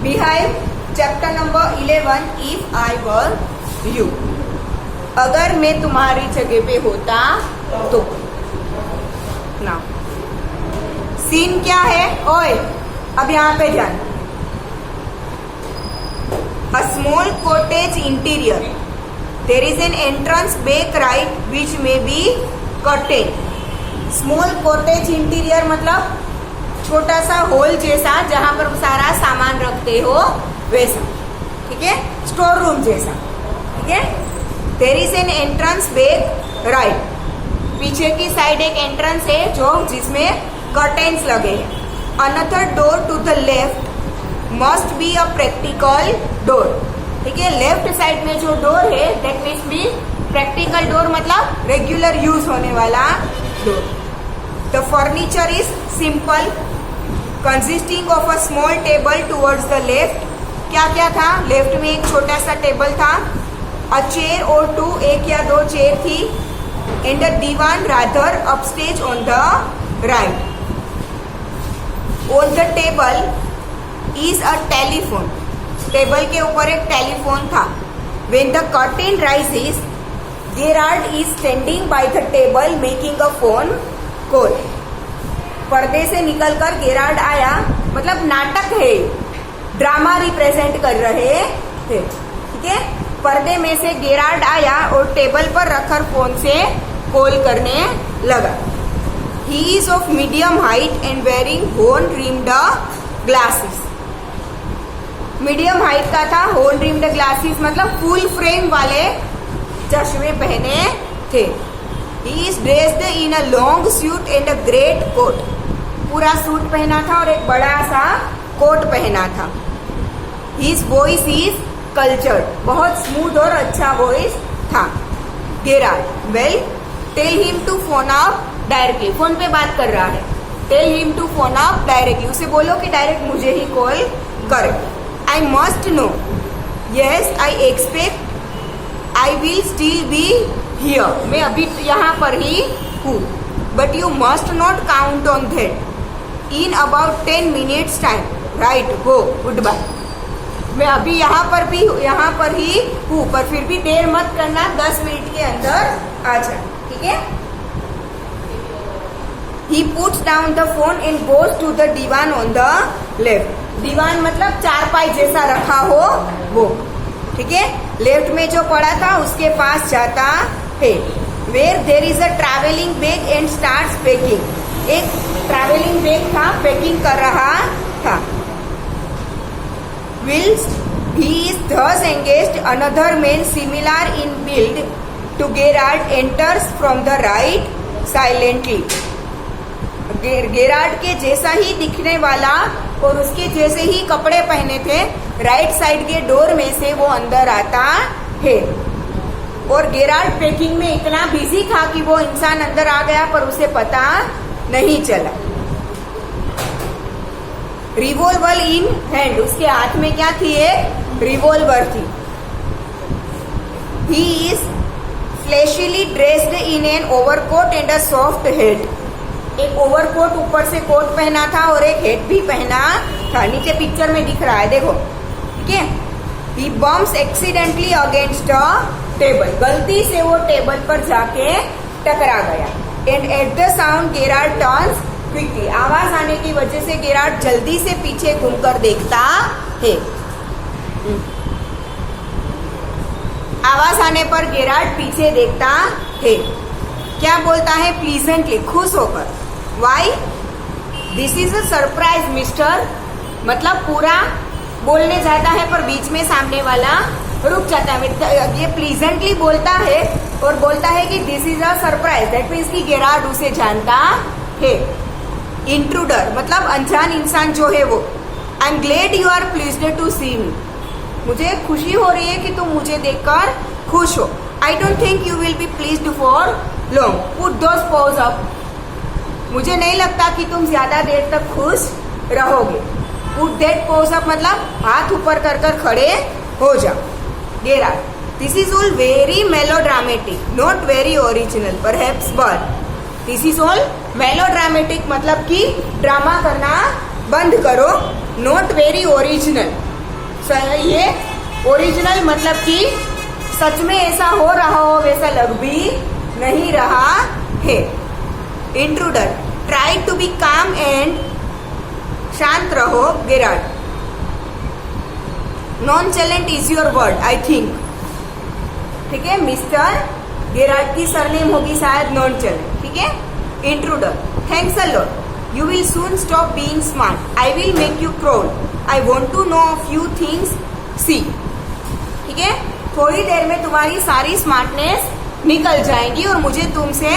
Beehive chapter number 11 if I were you. अगर मैं तुम्हारी जगह पे होता तो। ना सीन क्या है? ओए अब यहाँ पे ध्यान। A small cottage interior, there is an entrance back right which may be curtain. Small cottage interior मतलब छोटा सा हॉल जैसा जहां पर सारा सामान रखते हो वैसा, ठीक है, स्टोर रूम जैसा, ठीक है। There is an entrance back right, पीछे की साइड एक एंट्रेंस है जो जिसमें कर्टेन्स लगे हैं। Another door to the left must be a practical door, ठीक है। लेफ्ट साइड में जो डोर है that means be practical door, मतलब रेगुलर यूज होने वाला door. The furniture is simple consisting of a small table towards the left. क्या क्या था? लेफ्ट में एक छोटा सा टेबल था, अ चेयर और टू, एक या दो चेयर थी, and a divan rather upstage on the right. On the table is a telephone, table के ऊपर एक टेलीफोन था। When the curtain rises Gerard is standing by the table making a phone call. पर्दे से निकलकर Gerard आया, मतलब नाटक है, ड्रामा रिप्रेजेंट कर रहे थे, ठीक है। पर्दे में से गेरार्ड आया और टेबल पर रखकर फोन से कॉल करने लगा। He is of medium height and wearing Horne rimmed glasses. Medium height का था, होर्न रिम्ड ग्लासेस मतलब फुल फ्रेम वाले चश्मे पहने थे। He is dressed in a long suit and a great coat, पूरा सूट पहना था और एक बड़ा सा कोट पहना था। His voice is cultured, बहुत स्मूथ और अच्छा वॉइस था। Gerard, well, tell him to phone up directly, phone पे बात कर रहा है। Tell him to phone up directly, उसे बोलो कि डायरेक्ट मुझे ही कॉल करे। I must know, yes, I expect I will still be here, मैं अभी यहाँ पर ही हूँ। But you must not count on that. In about 10 minutes time, right? Go, goodbye. मैं अभी यहाँ पर ही हूँ, पर फिर भी देर मत करना, 10 मिनट के अंदर आ जा, ठीक है। He puts down the phone and goes to the divan on the left. दीवान मतलब चारपाई जैसा रखा हो वो, ठीक है। लेफ्ट में जो पड़ा था उसके पास जाता है। Where there is a travelling bag and starts packing, एक ट्रैवलिंग बैग था, पैकिंग कर रहा था। whilst he is thus engaged, another man similar in build to Gerard enters from the right silently. Gerard के जैसा ही दिखने वाला और उसके जैसे ही कपड़े पहने थे, राइट साइड के डोर में से वो अंदर आता है। और गेरार्ड पैकिंग में इतना बिजी था कि वो इंसान अंदर आ गया पर उसे पता नहीं चला। रिवॉल्वर इन हैंड, उसके हाथ में क्या थी? एक रिवॉल्वर थी। He is flashily dressed in an overcoat and a soft hat, एक ओवरकोट ऊपर से कोट पहना था और एक हेट भी पहना था, नीचे पिक्चर में दिख रहा है, देखो, ठीक है। He bumps accidentally against a table, गलती से वो टेबल पर जाके टकरा गया। And at the sound Gerard turns quickly, आवाज आने की वजह से गेरार्ड जल्दी से पीछे घूमकर देखता है। आवाज आने पर गेरार्ड पीछे देखता है। क्या बोलता है? प्लीजेंटली, खुश होकर। Why? This is a surprise mister, मतलब पूरा बोलने जाता है पर बीच में सामने वाला रुक जाता है। ये प्लीजेंटली बोलता है और बोलता है कि this is a surprise, that means कि गेरार्ड उसे जानता है। इंट्रूडर मतलब अनजान इंसान जो है वो। I am glad you are pleased to see me, मुझे खुशी हो रही है कि तुम मुझे देखकर खुश हो। I don't think you will be pleased for long, put those pause up, मुझे नहीं लगता कि तुम ज्यादा देर तक खुश रहोगे। पुट दैट पॉज अप मतलब हाथ ऊपर कर कर खड़े हो जाओ। Gerard, this is all very melodramatic, not very original perhaps, but this is all melodramatic मतलब कि ड्रामा करना बंद करो, नॉट वेरी ओरिजिनल ये ओरिजिनल मतलब कि सच में ऐसा हो रहा हो वैसा लग भी नहीं रहा है। Intruder, try to be calm and, शांत रहो Gerard. Nonchalant is your word I think, ठीक है। मिस्टर गेरार्ड की सरनेम होगी शायद नॉन चैलेंट, ठीक है। Intruder, thanks a lot, you will soon stop being smart, I will make you crawl, I want to know a few things, see, ठीक है। थोड़ी देर में तुम्हारी सारी स्मार्टनेस निकल जाएगी और मुझे तुमसे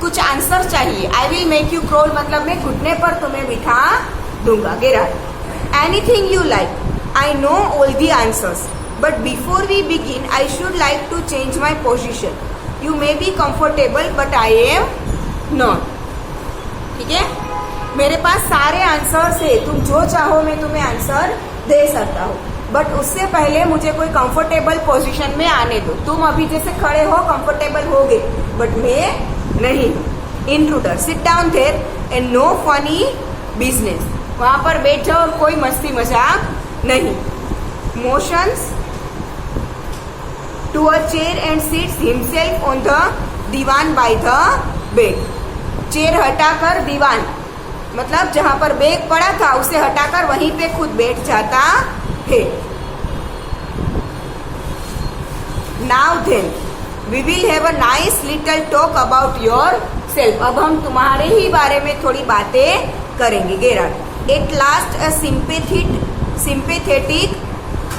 कुछ आंसर चाहिए। I will make you crawl मतलब मैं घुटने पर तुम्हें बिठा दूंगा। Gerard, anything you like, I know all the answers, but before we begin I should like to change my position, you may be comfortable but I am not, ठीक है। मेरे पास सारे आंसर्स है, तुम जो चाहो मैं तुम्हें आंसर दे सकता हूँ, बट उससे पहले मुझे कोई कंफर्टेबल पोजीशन में आने दो। तुम अभी जैसे खड़े हो कंफर्टेबल हो गए, बट मैं नहीं। Intruder, sit down there and no funny business, वहां पर बैठ जाओ और कोई मस्ती मजाक नहीं। Motions to a chair and sits himself on the divan by the bed, chair हटाकर दीवान मतलब जहां पर बैग पड़ा था उसे हटाकर वहीं पे खुद बैठ जाता है। Now then we will have a nice little talk about yourself, अब हम तुम्हारे ही बारे में थोड़ी बातें करेंगे। Gerard, at last a sympathetic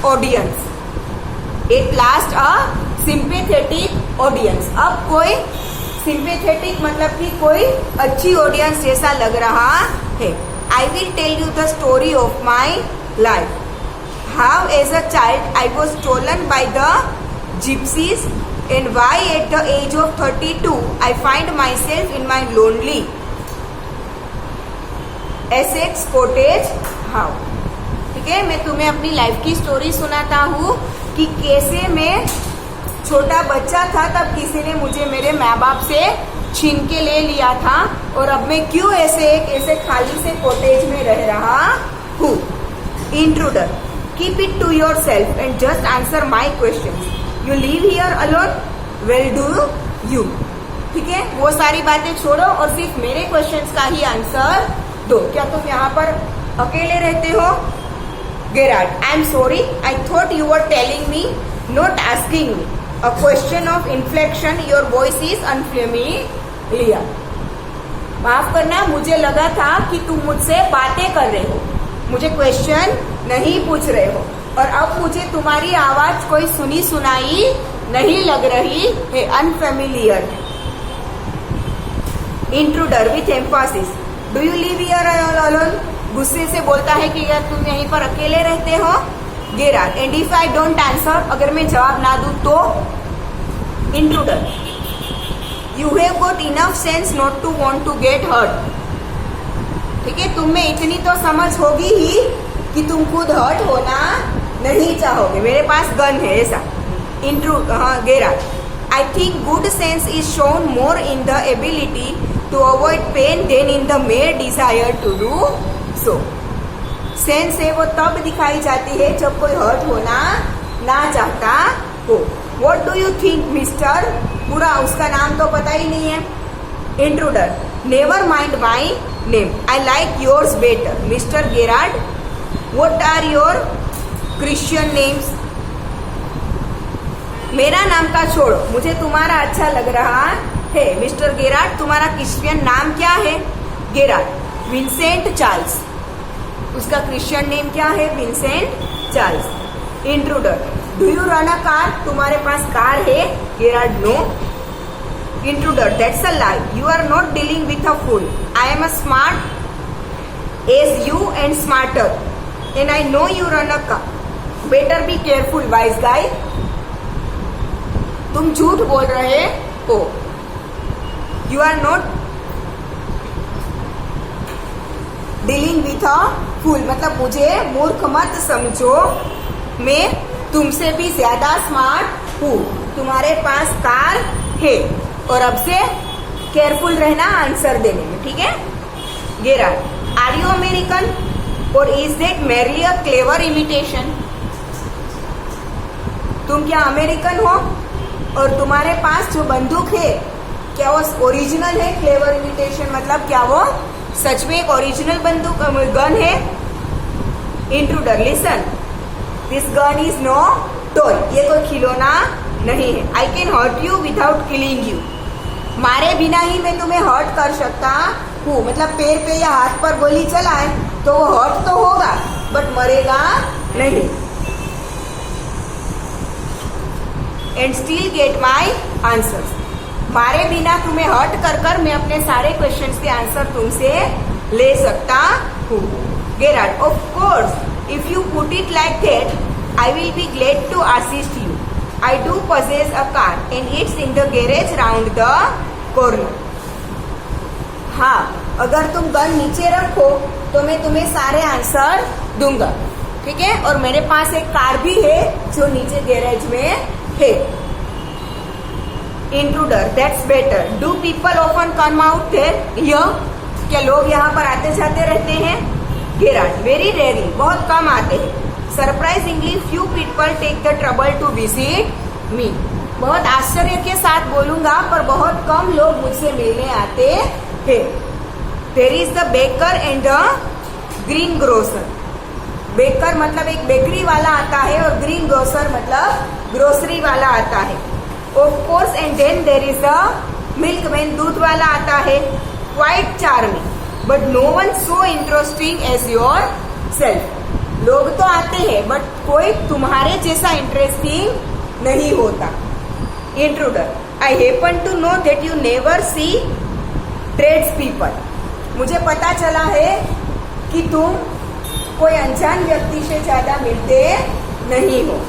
audience, at last a sympathetic audience, अब कोई सिंपैथेटिक मतलब कि कोई अच्छी ऑडियंस जैसा लग रहा है। I will tell you the story of my life, how as a child I was stolen by the gypsies and why at the age of 32 I find myself in my lonely Essex cottage how, ठीक है। मैं तुम्हें अपनी life की story सुनाता हूँ कि कैसे मैं छोटा बच्चा था तब किसी ने मुझे मेरे माँ बाप से छीन के ले लिया था और अब मैं क्यों ऐसे खाली से कॉटेज में रह रहा हूँ। Intruder, keep it to yourself and just answer my question, you live here alone, well do you, ठीक है। वो सारी बातें छोड़ो और सिर्फ मेरे क्वेश्चंस का ही आंसर दो। क्या तुम यहाँ पर अकेले रहते हो? Gerard, I am sorry, I thought you were telling me not asking me a question of inflection, your voice is unfamiliar, माफ करना, मुझे लगा था कि तुम मुझसे बातें कर रहे हो, मुझे क्वेश्चन नहीं पूछ रहे हो, और अब मुझे तुम्हारी आवाज कोई सुनी सुनाई नहीं लग रही है, unfamiliar. Intruder with Mphasis, do you live here alone, गुस्से से बोलता है कि यार तुम यहीं पर अकेले रहते हो। Gerard, and if I don't answer, अगर मैं जवाब ना दूं तो। Intruder, you have got enough sense not to want to get hurt, ठीक है। तुम में इतनी तो समझ होगी ही कि तुम खुद हर्ट होना नहीं चाहोगे, मेरे पास गन है ऐसा। Gerard, I think good sense is shown more in the ability to avoid pain than in the mere desire to do so, sense है वो तब दिखाई जाती है जब कोई हर्ट होना ना चाहता हो। What do you think mister, पूरा उसका नाम तो पता ही नहीं है। Intruder, never mind my name, I like yours better. Mister Gerard, what are your Christian names, मेरा नाम का छोड़ो, मुझे तुम्हारा अच्छा लग रहा है। मिस्टर गेरार्ड, तुम्हारा क्रिश्चियन नाम क्या है? गेरार्ड, विंसेंट चार्ल्स, उसका क्रिश्चियन नेम क्या है? Vincent Charles. Intruder, do you run a car, तुम्हारे पास कार है? Gerard, no. Intruder, that's a lie, you are not dealing with a fool, I am a smart as you and smarter and I know you run a car, better be careful wise guy, तुम झूठ बोल रहे हो, you are not dealing with a fool मतलब मुझे मूर्ख मत समझो, मैं तुमसे भी ज्यादा स्मार्ट हूँ, तुम्हारे पास कार है, और अब से केयरफुल रहना आंसर देने में, ठीक है। गेरार्ड, आर यू अमेरिकन और is that merely a clever imitation, तुम क्या अमेरिकन हो? और तुम्हारे पास जो बंदूक है क्या वो ओरिजिनल है? क्लेवर इमिटेशन मतलब क्या वो सच में एक ओरिजिनल बंदूक गन है? Intruder, listen, this gun is no toy, ये कोई खिलौना नहीं है। I can hurt you without killing you, मारे बिना ही मैं तुम्हें हर्ट कर सकता हूँ। मतलब पैर पे या हाथ पर गोली चलाए तो वो हर्ट तो होगा बट मरेगा नहीं। And still get my answers, मारे बिना तुम्हें हर्ट कर कर मैं अपने सारे क्वेश्चंस के आंसर तुमसे ले सकता हूँ। Gerard, of course if you put it like that I will be glad to assist you. I do possess a car and it's in the garage round the corner. हाँ, अगर तुम gun नीचे रखो तो मैं तुम्हें सारे आंसर दूंगा, ठीक है? और मेरे पास एक कार भी है जो नीचे गैरेज में है। Intruder, that's better. Do people often come out there? क्या लोग यहाँ पर आते जाते रहते हैं? गेरार्ड, वेरी रेयरली, बहुत कम आते हैं। Surprisingly few people take the trouble to visit me, बहुत आश्चर्य के साथ बोलूंगा पर बहुत कम लोग मुझसे मिलने आते हैं। There is the baker and the greengrocer, baker मतलब एक बेकरी वाला आता है और ग्रीन ग्रोसर मतलब ग्रोसरी वाला आता है। Of course, and then there is the milkman, दूध वाला आता है। Quite charming but no one so interesting as your self, लोग तो आते हैं बट कोई तुम्हारे जैसा इंटरेस्टिंग नहीं होता। Intruder, I happen to know that you never see tradespeople, मुझे पता चला है कि तुम कोई अनजान व्यक्ति से ज्यादा मिलते नहीं हो।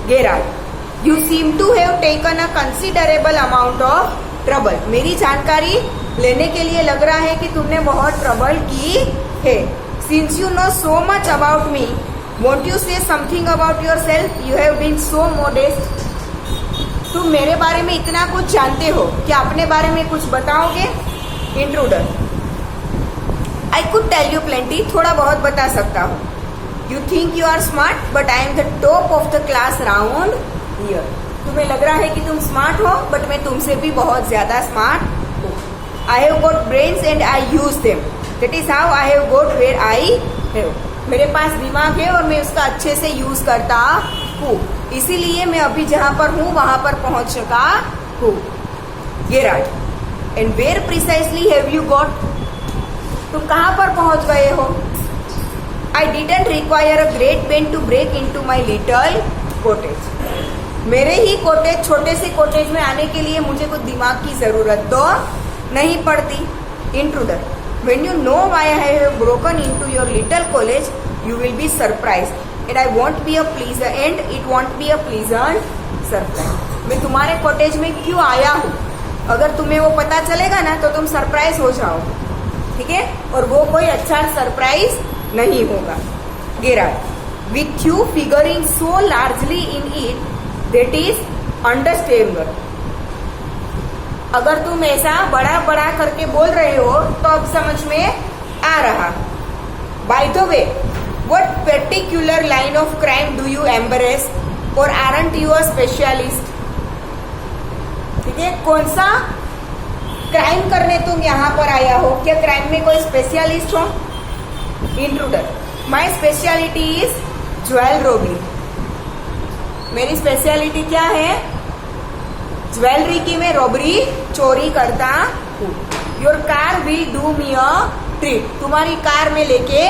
Gerard, you seem to have taken a considerable amount of trouble, मेरी जानकारी लेने के लिए लग रहा है कि तुमने बहुत ट्रबल की है। Since you know so much about me, won't you say something about yourself? You have been so modest. तुम मेरे बारे में इतना कुछ जानते हो, क्या अपने बारे में कुछ बताओगे? Intruder, I could tell you plenty, थोड़ा बहुत बता सकता हूँ। You think you are smart, but I am the top of the class round here. तुम्हें लग रहा है कि तुम स्मार्ट हो, बट मैं तुमसे भी बहुत ज्यादा स्मार्ट हूँ। I have got brains and I use them. That is how I have got where I have. मेरे पास दिमाग है और मैं उसका अच्छे से यूज करता हूँ, इसीलिए मैं अभी जहाँ पर हूँ वहां पर पहुंच सका हूँ। Gerard, and where precisely have you got, तुम कहाँ पर पहुंच गए हो? I didn't require a great pain to break into my little cottage, मेरे ही कॉटेज, छोटे से कॉटेज में आने के लिए मुझे कुछ दिमाग की जरूरत तो नहीं पड़ती। Intruder, when you know why I have broken into your little college, you will be surprised, and I won't be a pleasant, and it won't be a pleasant surprise. मैं तुम्हारे कॉटेज में क्यों आया हूँ, अगर तुम्हें वो पता चलेगा ना तो तुम सरप्राइज हो जाओगे, ठीक है? और वो कोई अच्छा सरप्राइज नहीं होगा। Gerard, with you figuring so largely in it, that is understandable. अगर तुम ऐसा बड़ा बड़ा करके बोल रहे हो तो अब समझ में आ रहा। By the way, what particular line of crime do you embrace और आरंट यू अ स्पेशलिस्ट? ठीक है, कौन सा क्राइम करने तुम यहाँ पर आया हो? क्या क्राइम में कोई स्पेशलिस्ट हो? Intruder, my speciality is jewel robbing, मेरी स्पेशलिटी क्या है? ज्वेलरी की मैं रॉबरी, चोरी करता हूँ। Your car will do me a treat, तुम्हारी कार में लेके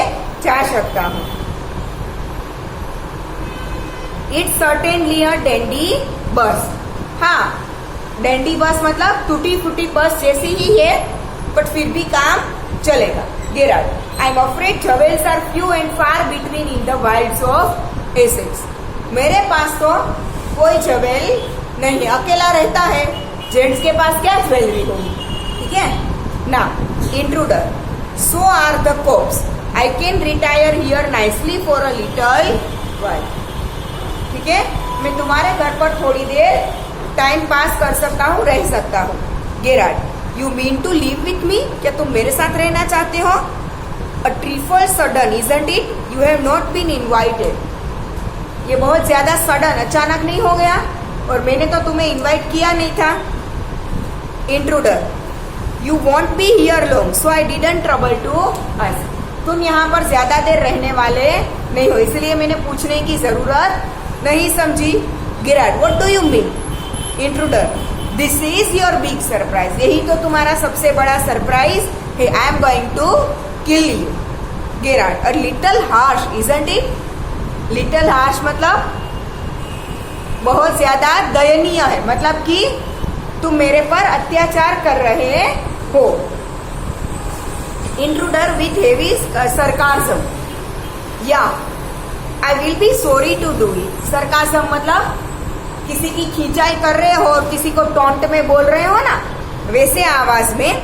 जा सकता हूँ। इट्स सर्टेनली अ डैंडी बस, हाँ डैंडी बस मतलब टूटी फूटी बस जैसी ही है बट फिर भी काम चलेगा। Gerard, I am afraid jewels are few and far between in the wilds of Essex, मेरे पास तो कोई जवेल नहीं, अकेला रहता है, जेंट्स के पास क्या ज्वेलरी होगी, ठीक है ना। Intruder, so are the cops, I can retire here nicely for a little while, ठीक है, मैं तुम्हारे घर पर थोड़ी देर टाइम पास कर सकता हूँ, रह सकता हूँ। Gerard, you mean to live with me, क्या तुम मेरे साथ रहना चाहते हो? A trifle sudden isn't it, you have not been invited, ये बहुत ज्यादा सडन अचानक नहीं हो गया? और मैंने तो तुम्हें इनवाइट किया नहीं था. Intruder, you won't be here long so I didn't trouble to us. तुम यहाँ पर ज्यादा देर रहने वाले नहीं हो, इसलिए मैंने पूछने की जरूरत नहीं समझी. Gerard, what do you mean? Intruder, this is your big surprise. यही तो तुम्हारा सबसे बड़ा सरप्राइज है. I am going to kill you. Gerard, a little harsh isn't it? Little harsh मतलब बहुत ज्यादा दयनीय है, मतलब कि तुम मेरे पर अत्याचार कर रहे हो. Intruder with heavy sarcasm, yeah I will be sorry to do it. Sarcasm मतलब किसी की खींचाई कर रहे हो और किसी को टॉन्ट में बोल रहे हो ना, वैसे आवाज में.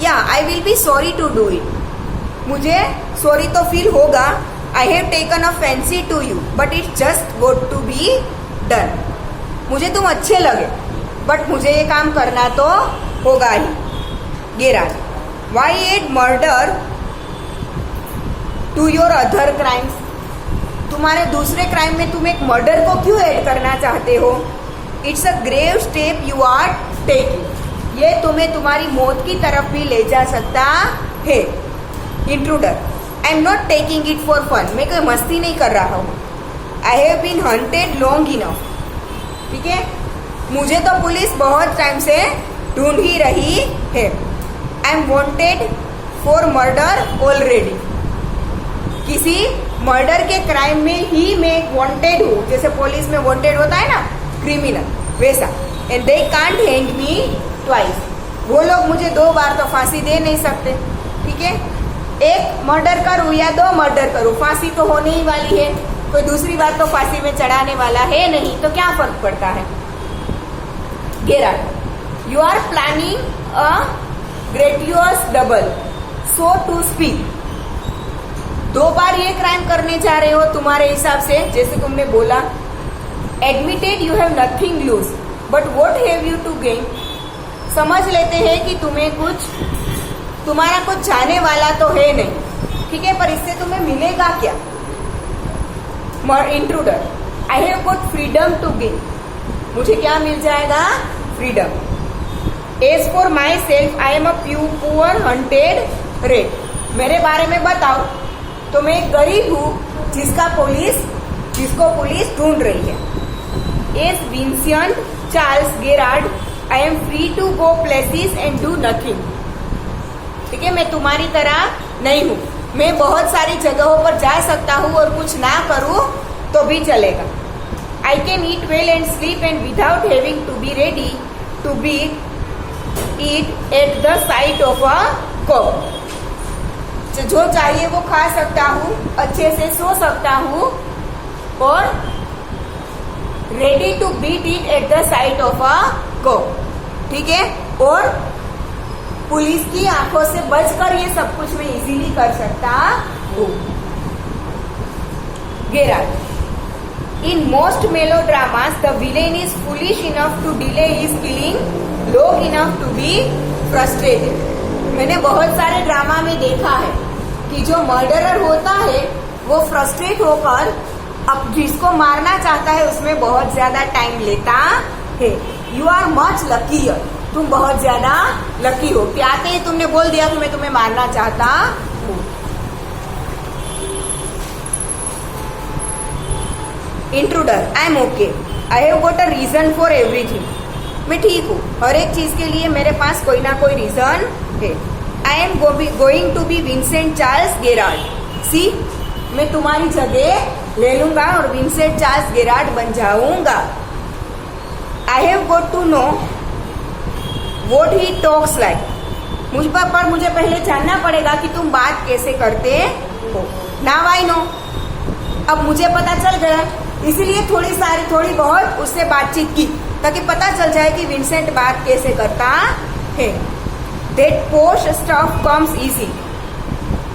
Yeah I will be sorry to do it. मुझे सॉरी तो फील होगा. I have taken a fancy to you but it's just got to be done. मुझे तुम अच्छे लगे बट मुझे ये काम करना तो होगा ही. Gerard, why add murder to your other crimes? तुम्हारे दूसरे क्राइम में तुम एक मर्डर को क्यों ऐड करना चाहते हो? It's a grave step you are taking. ये तुम्हें तुम्हारी मौत की तरफ भी ले जा सकता है. Intruder, I am not taking it for fun. मैं कोई मस्ती नहीं कर रहा हूँ. I have been hunted long enough. ठीक है, मुझे तो पुलिस बहुत टाइम से ढूंढ ही रही है. I M wanted for murder already. किसी मर्डर के क्राइम में ही मैं वॉन्टेड हूँ. जैसे पुलिस में वॉन्टेड होता है ना, क्रिमिनल, वैसा. And they can't hang me twice. वो लोग मुझे 2 बार तो फांसी दे नहीं सकते. ठीक है, एक मर्डर करूँ या 2 मर्डर करूँ, फांसी तो होने ही वाली है. कोई दूसरी बात तो फांसी में चढ़ाने वाला है नहीं, तो क्या फर्क पड़ता है. Gerard, you are planning a gratuitous double so to speak. 2 बार ये क्राइम करने जा रहे हो तुम्हारे हिसाब से, जैसे तुमने बोला. Admitted you have nothing lose but what have you to gain. समझ लेते हैं कि तुम्हारा कुछ जाने वाला तो है नहीं. ठीक है, पर इससे तुम्हें मिलेगा क्या? Intruder, I have got freedom to gain. मुझे क्या मिल जाएगा? Freedom. As for myself I am a poor hunted rat. मेरे बारे में बताओ तो मैं एक गरीब हूँ जिसको पुलिस ढूंढ रही है. As Vincent Charles Gerard I am free to go places and do nothing. ठीक है, मैं तुम्हारी तरह नहीं हूँ. मैं बहुत सारी जगहों पर जा सकता हूँ और कुछ ना करूँ तो भी चलेगा. I can eat well and sleep and without having to be ready to be eat at the sight of a cock. जो चाहिए वो खा सकता हूँ, अच्छे से सो सकता हूँ और ready to beat it at the sight of a cock. ठीक है, और पुलिस की आंखों से बचकर ये सब कुछ मैं इजीली कर सकता हूँ. Gerard, in most melodramas the villain is foolish enough to delay his killing long enough to be frustrated. मैंने बहुत सारे ड्रामा में देखा है कि जो मर्डरर होता है वो फ्रस्ट्रेट होकर अब जिसको मारना चाहता है उसमें बहुत ज्यादा टाइम लेता है. You are much luckier. तुम बहुत ज्यादा लकी हो कि आते ही तुमने बोल दिया कि मैं तुम्हें मारना चाहता हूँ. Intruder, I am okay. I have got a reason for everything. मैं ठीक हूँ, हर एक चीज के लिए मेरे पास कोई ना कोई रीजन है. I am going to be Vincent Charles Gerard. See, मैं तुम्हारी जगह ले लूंगा और विंसेंट चार्ल्स गेरार्ड बन जाऊंगा. I have got to know what he talks like. पर मुझे पहले जानना पड़ेगा कि तुम बात कैसे करते हो. Now I know. अब मुझे पता चल गया, इसीलिए थोड़ी बहुत उससे बातचीत की ताकि पता चल जाए कि विंसेंट बात कैसे करता है. That posh stuff comes easy.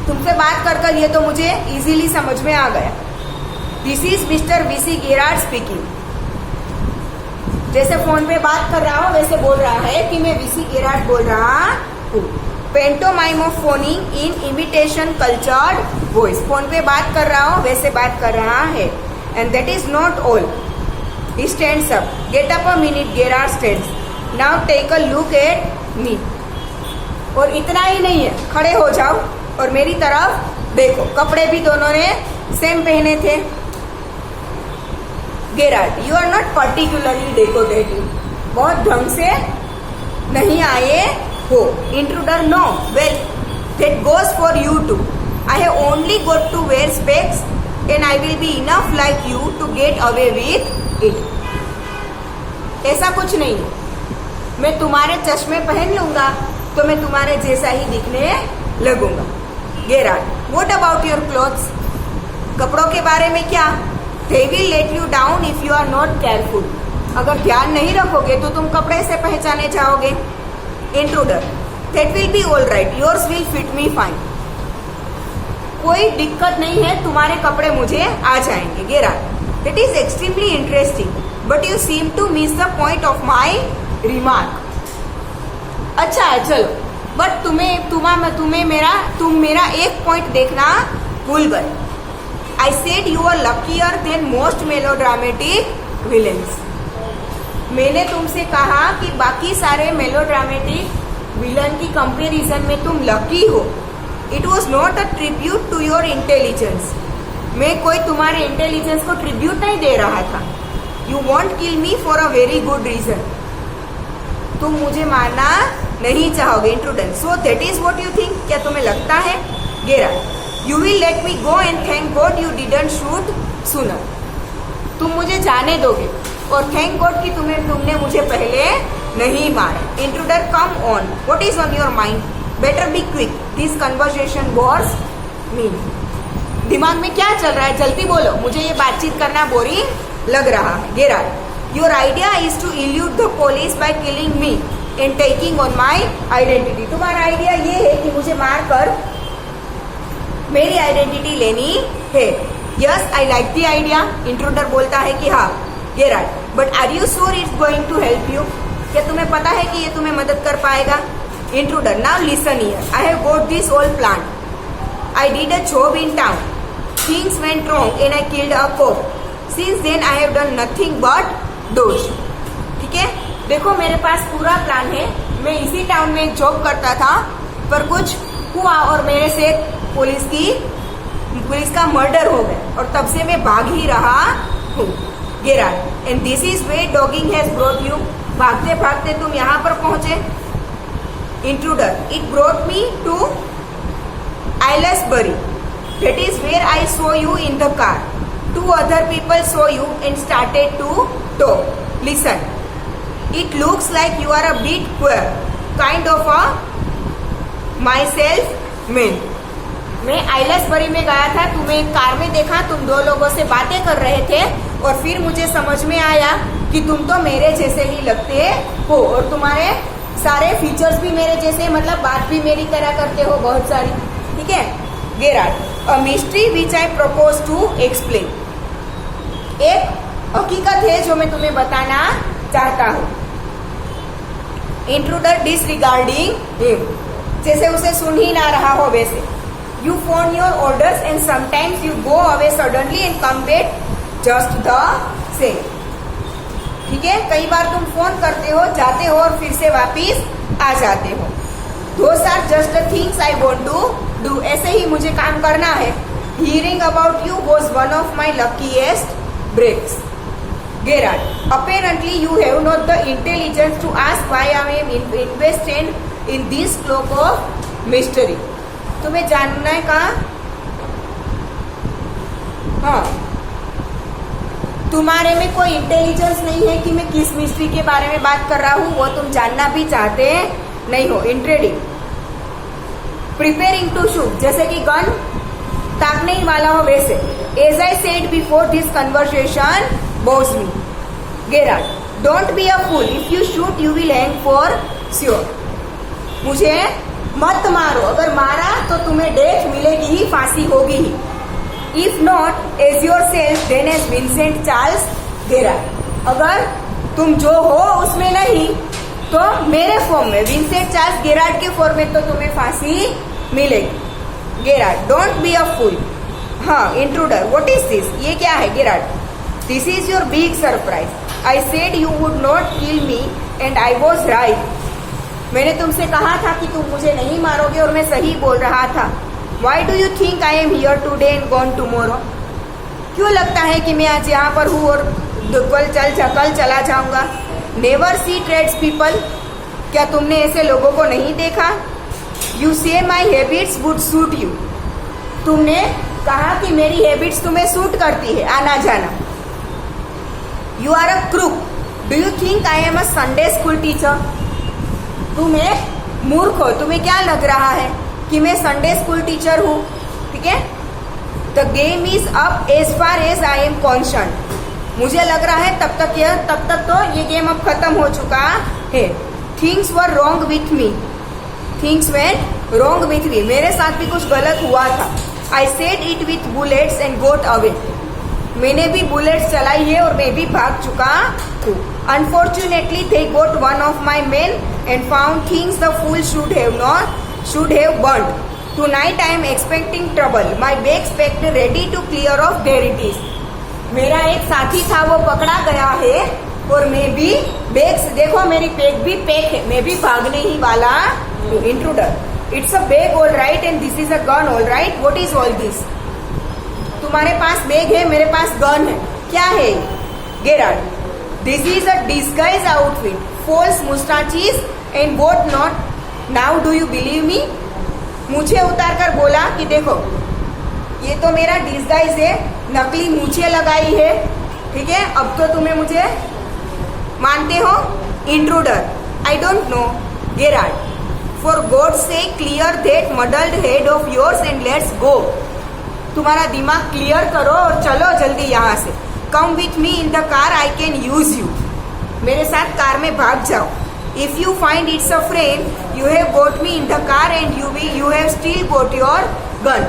तुमसे बात कर ये तो मुझे इजीली समझ में आ गया. This is Mr. V.C. Gerard speaking. जैसे फोन पे बात कर रहा हूँ वैसे बोल रहा है कि मैं V.C. Gerard बोल रहा हूँ. Pantomime of phoning in imitation cultured voice. Phone पे बात कर रहा हूँ वैसे बात कर रहा है. And that is not all. He stands up. Get up a minute, Gerard stands. Now take a look at me. और इतना ही नहीं है, खड़े हो जाओ और मेरी तरफ देखो. कपड़े भी दोनों ने सेम पहने थे. Gerard, you are not particularly decorative. बहुत ढंग से नहीं आए हो. Intruder, no. Well, that goes for you too. I have only got to wear specs and I will be enough like you to get away with it. ऐसा कुछ नहीं है. मैं तुम्हारे चश्मे पहन लूंगा तो मैं तुम्हारे जैसा ही दिखने लगूंगा. Gerard, what about your clothes? कपड़ों के बारे में क्या? They will let you down if you are not careful. अगर ध्यान नहीं रखोगे तो तुम कपड़े से पहचाने जाओगे. Intruder, that will be all right. Yours will fit me fine. कोई दिक्कत नहीं है, तुम्हारे कपड़े मुझे आ जाएंगे. Gerard, that is extremely interesting, but you seem to miss the point of my remark. अच्छा है, चलो, बट तुम मेरा एक पॉइंट देखना भूल गए. I said you are luckier than most melodramatic villains. मैंने तुमसे कहा कि बाकी सारे मेलोड्रामेटिक विलन की कंपैरिजन में तुम लकी हो. It was not a tribute to your intelligence. मैं कोई तुम्हारे इंटेलिजेंस को ट्रिब्यूट नहीं दे रहा था. You won't kill me for a very good reason. तुम मुझे मारना नहीं चाहोगे. Intruder, so that is what you think. क्या तुम्हें लगता है? Gerard, you will let me go and thank God you didn't shoot sooner. तुम मुझे जाने दोगे और थैंक गॉड कि तुमने मुझे पहले नहीं मारा. Intruder, come on, what is on your mind? Better be quick, this conversation bores me. दिमाग में क्या चल रहा है? जल्दी बोलो, मुझे ये बातचीत करना बोरिंग लग रहा है. Gerard, your idea is to elude the police by killing me and taking on my identity. तुम्हारा आइडिया ये है कि मुझे मारकर मेरी आइडेंटिटी लेनी है. Yes, I like the idea. Intruder बोलता है कि हाँ. Gerard, but are you sure it's going to help you? क्या तुम्हें पता है कि ये तुम्हें मदद कर पाएगा? Intruder, now listen here. I have got this all planned. I did a job in town. Things went wrong and I killed a cop. Since then I have done nothing but doge. ठीक है? देखो, मेरे पास पूरा plan है. मैं इसी town में एक जॉब करता था, पर कुछ हुआ और मेरे से पुलिस का मर्डर हो गया और तब से मैं भाग ही रहा हूँ. Gerard, and this is where dogging has brought you. भागते भागते तुम यहाँ पर पहुंचे. Intruder, it brought me to Aylesbury. That is where I saw you in the car. 2 other people saw you and started to talk. Listen, it looks like you are a bit queer, kind of a myself man. मैं आइलसबरी में गया था, तुम्हें एक car में देखा, तुम 2 लोगों से बातें कर रहे थे और फिर मुझे समझ में आया कि तुम तो मेरे जैसे ही लगते हो और तुम्हारे सारे फीचर्स भी मेरे जैसे, मतलब बात भी मेरी तरह करते हो बहुत सारी. ठीक है? Gerard, a mystery which I propose to explain. एक हकीकत है जो मैं तुम्हें बताना चाहता हूँ. इंट्रूडर, डिसरिगार्डिंग हिम, जैसे उसे सुन ही ना रहा हो वैसे. You phone your orders and sometimes you go away suddenly and come back just the same. ठीक है? कई बार तुम फोन करते हो, जाते हो और फिर से वापिस आ जाते हो. Those are just the things I want to do. ऐसे ही मुझे काम करना है. Hearing about you was one of my luckiest breaks. Gerard, apparently you have not the intelligence to ask why I am invested in this cloak of mystery. तुम्हें जानने का, हाँ, तुम्हारे में कोई इंटेलिजेंस नहीं है कि मैं किस मिस्ट्री के बारे में बात कर रहा हूँ, वो तुम जानना भी चाहते नहीं हो. इंट्रेडिंग, प्रिपेयरिंग टू शूट, जैसे कि गन ताकने ही वाला हो वैसे. As I said before, this conversation bores me. Gerard, don't be a fool, if you shoot you will hang for sure. मुझे मत मारो, अगर मारा तो तुम्हें डेथ मिलेगी ही, फांसी होगी ही. If not as your self then as Vincent Charles Gerard, अगर तुम जो हो उसमें नहीं तो मेरे फॉर्म में, विंसेंट चार्ल्स Gerard के फॉर्म में, तो तुम्हें फांसी मिलेगी. Gerard, don't be a fool. हाँ, इंट्रूडर, व्हाट इज दिस? ये क्या है Gerard? This is your big surprise. I said you would not kill me and I was right. मैंने तुमसे कहा था कि तुम मुझे नहीं मारोगे और मैं सही बोल रहा था। Why do you think I am here today and gone tomorrow? क्यों लगता है कि मैं आज यहाँ पर हूँ और कल चला जाऊंगा? नेवर सी ट्रेड्स पीपल, क्या तुमने ऐसे लोगों को नहीं देखा? यू से माई हैबिट्स वुड सूट यू, तुमने कहा कि मेरी हैबिट्स तुम्हें सूट करती है, आना जाना। You are a crook, do you think I am a Sunday school teacher? तुम एक मूर्ख हो, तुम्हें क्या लग रहा है कि मैं संडे स्कूल टीचर हूँ? ठीक है, the game is up as far as I am concern. मुझे लग रहा है तब तक तो ये गेम अब खत्म हो चुका है। Things were wrong with me, things went wrong with me, मेरे साथ भी कुछ गलत हुआ था। I said it with bullets and got away, मैंने भी बुलेट्स चलाई है और मैं भी भाग चुका हूँ। Unfortunately they got one of my men and found things the fool should have burned. Tonight I am expecting trouble. My bags packed ready to clear off. There it is. मेरा एक साथी था, वो पकड़ा गया है और मैं भी बैग्स, देखो मेरी बैग भी पैक है, मैं भी भागने ही वाला हूँ। Intruder, it's a bag all right and this is a gun all right, what is all this? तुम्हारे पास बैग है, मेरे पास गन है, क्या है? Gerard, this is a disguise outfit, false moustaches and what not. Now do you believe me? मुझे उतार कर बोला कि देखो ये तो मेरा डिस्गाइज है, नकली मूछें लगाई है, ठीक है, अब तो तुम्हें मुझे मानते हो? Intruder, I don't know. Gerard, for God sake clear that muddled head of yours and let's go. तुम्हारा दिमाग क्लियर करो और चलो जल्दी यहाँ से। Come with me in the car, I can use you, मेरे साथ कार में भाग जाओ। If you find it's a friend, you have got me in the car and you have still got your gun.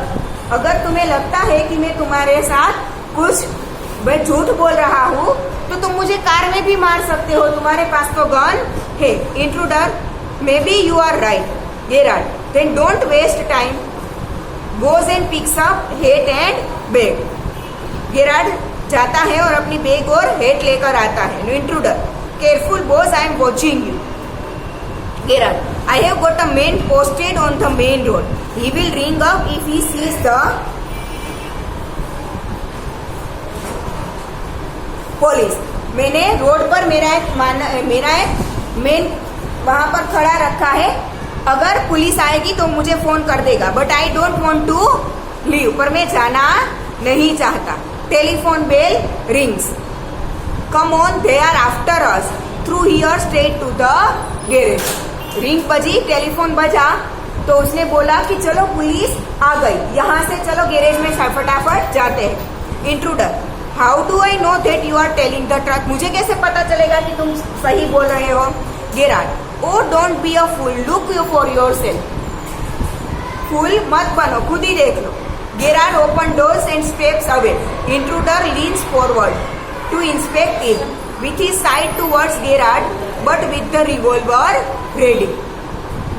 अगर तुम्हें लगता है कि मैं तुम्हारे साथ कुछ मैं झूठ बोल रहा हूँ तो तुम मुझे कार में भी मार सकते हो, तुम्हारे पास तो गन है। Intruder, may be you are right. Gerard, then don't waste time. Goes and picks up hat and bag. Gerard जाता है और अपनी बैग और हेट लेकर आता है। Intruder, careful boss, I am watching you. Gerard, I have got a man posted on the main road. He will ring up if he sees the police. मैंने road पर मेरा एक मेन वहां पर खड़ा रखा है, अगर पुलिस आएगी तो मुझे फोन कर देगा। But I don't want to leave, पर मैं जाना नहीं चाहता। Telephone bell rings, come on, they are after us, through here straight to the garage. Ring बजी, टेलीफोन बजा तो उसने बोला कि चलो पुलिस आ गई, यहाँ से चलो गैरेज में फटाफट जाते हैं। Intruder, how do I know that you are telling the truth? मुझे कैसे पता चलेगा कि तुम सही बोल रहे हो? Gerard, oh don't be a fool, look you for yourself. Fool मत बनो, खुद ही देख लो। Gerard open doors and steps away. Intruder leans forward to inspect it with his side towards Gerard but with the revolver ready.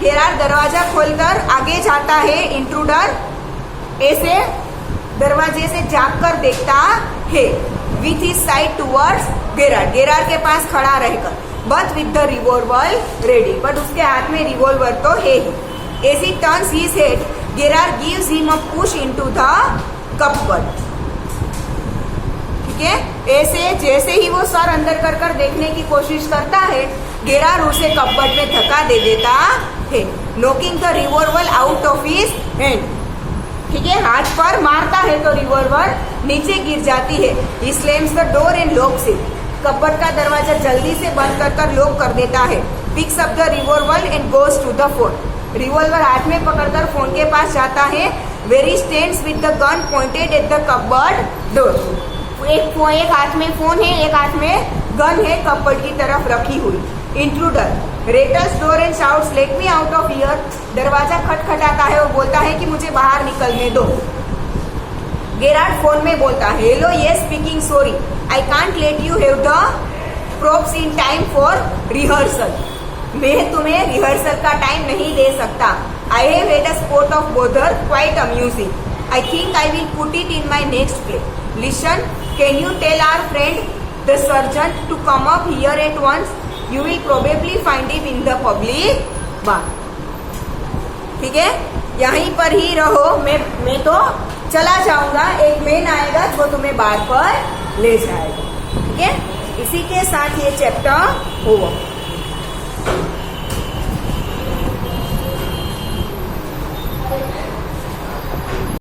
Gerard दरवाजा खोलकर आगे जाता है। इंट्रूडर ऐसे दरवाजे से झांककर देखता है। with his side towards Gerard, Gerard के पास खड़ा रहकर, but with the revolver ready, but उसके हाथ में रिवॉल्वर तो है ही। as he turns his head, Gerard gives him a push into the cupboard. ऐसे जैसे ही वो सर अंदर कर देखने की कोशिश करता है, गेरार्ड उसे कपबोर्ड में धक्का दे देता है, knocking the revolver out of his hand. ठीक है, हाथ पर मारता है तो रिवॉल्वर नीचे गिर जाती है। He slams the door and locks it, cupboard का दरवाजा जल्दी से बंद कर लॉक कर देता है। Picks up the revolver and goes to the phone, revolver हाथ में पकड़कर फोन के पास जाता है। Where he stands with the gun pointed at the cupboard door, एक हाथ में फोन है, एक हाथ में गन है, कपबोर्ड की तरफ रखी हुई। Intruder rattles door and shouts, let me out of here, दरवाजा खटखटाता है और बोलता है कि मुझे बाहर निकलने दो। गेरार्ड फोन में बोलता है, hello, yes speaking, sorry I can't let you have the props in time for rehearsal, मैं तुम्हें रिहर्सल का टाइम नहीं दे सकता। I have had a spot of bother quite amusing, I think I will put it in my next play. Listen, can you tell our friend the sergeant to come up here at once? You will probably find him in the public bar. ठीक है, यहीं पर ही रहो. मैं तो चला जाऊंगा, एक मैन आएगा जो तुम्हें बार पर ले जाएगा. ठीक है, इसी के साथ ये चैप्टर ओवर.